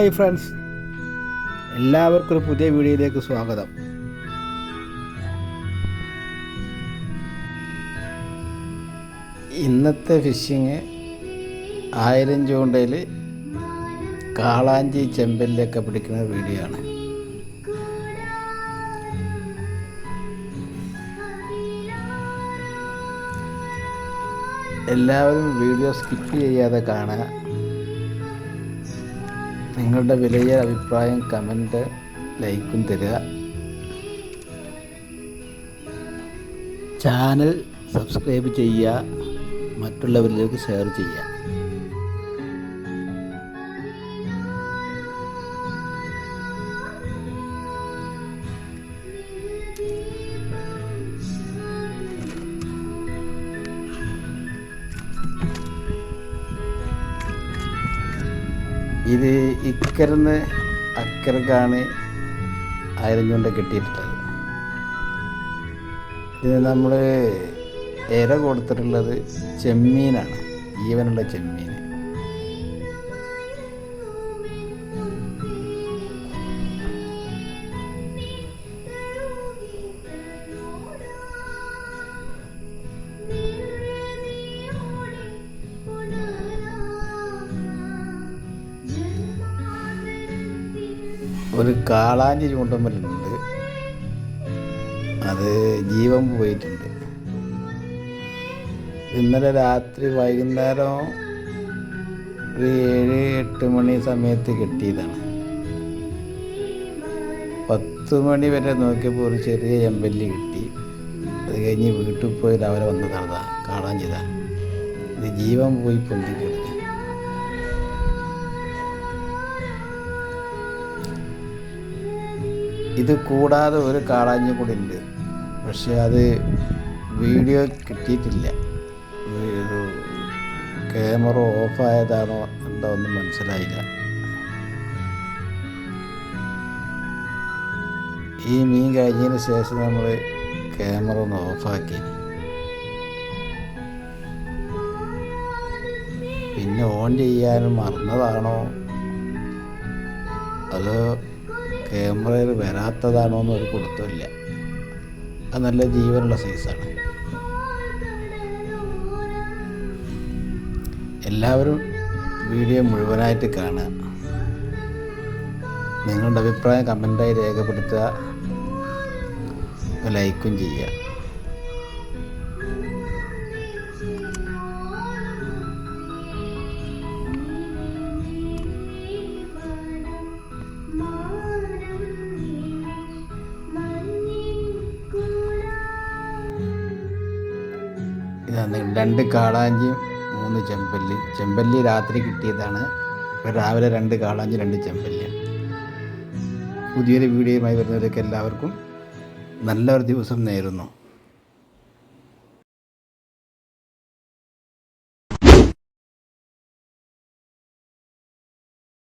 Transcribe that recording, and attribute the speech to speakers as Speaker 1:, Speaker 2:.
Speaker 1: Hi friends, എല്ലാവർക്കും ഒരു പുതിയ വീഡിയോയിലേക്ക് സ്വാഗതം. ഇന്നത്തെ ഫിഷിങ് 1000 ചൂണ്ടയിൽ കാളാഞ്ചി ചെമ്പല്ലിയൊക്കെ പിടിക്കുന്ന വീഡിയോ ആണ്. എല്ലാവരും വീഡിയോ സ്കിപ്പ് ചെയ്യാതെ കാണുക. നിങ്ങളുടെ വിലയേറിയ അഭിപ്രായം കമൻറ്റ് ലൈക്കും തരിക. ചാനൽ സബ്സ്ക്രൈബ് ചെയ്യുക, മറ്റുള്ളവരിലേക്ക് ഷെയർ ചെയ്യുക. ഇത് ഇക്കരന്ന് അക്കരക്കാണ് 1000 ചൂണ്ട കിട്ടിയിട്ടുള്ളത്. ഇത് നമ്മൾ ഇര കൊടുത്തിട്ടുള്ളത് ചെമ്മീനാണ്, ജീവനുള്ള ചെമ്മീൻ. ഒരു കാളാഞ്ചി ചൂണ്ടമ്മലുണ്ട്, അത് ജീവൻ പോയിട്ടുണ്ട്. ഇന്നലെ രാത്രി വൈകുന്നേരം ഒരു 7-8 മണി സമയത്ത് കിട്ടിയതാണ്. 10 മണി വരെ നോക്കിയപ്പോൾ ഒരു ചെറിയ ചെമ്പല്ലി കിട്ടി. അത് കഴിഞ്ഞ് വീട്ടിൽ പോയി രാവിലെ വന്നതാണ് കാളാഞ്ചിതാ. ഇത് ജീവൻ പോയി പൊന്തിക്കെടുത്ത്. ഇത് കൂടാതെ ഒരു കാളാഞ്ചി കൂടി ഉണ്ട്, പക്ഷെ അത് വീഡിയോ കിട്ടിയിട്ടില്ല. ഒരു ക്യാമറ ഓഫായതാണോ എന്താ ഒന്നും മനസ്സിലായില്ല. ഈ മീൻ കഴിഞ്ഞതിന് ശേഷം നമ്മൾ ക്യാമറ ഒന്ന് ഓഫാക്കി, പിന്നെ ഓൺ ചെയ്യാനും മറന്നതാണോ അതോ ക്യാമറയിൽ വരാത്തതാണോ എന്ന് ഒരു കൊടുത്തില്ല. അത് നല്ല ജീവനുള്ള സൈസാണ്. എല്ലാവരും വീഡിയോ മുഴുവനായിട്ട് കാണുക. നിങ്ങളുടെ അഭിപ്രായം കമൻറ്റായി രേഖപ്പെടുത്തുക, ലൈക്കും ചെയ്യുക. ഇതാണ് 2 കാളാഞ്ചിയും 3 ചെമ്പല്ലി. ചെമ്പല്ലി രാത്രി കിട്ടിയതാണ്. ഇപ്പോൾ രാവിലെ 2 കാളാഞ്ചി 2 ചെമ്പല്ലി. പുതിയൊരു വീഡിയോയുമായി വരുന്നവരൊക്കെ എല്ലാവർക്കും നല്ലൊരു ദിവസം നേരുന്നു.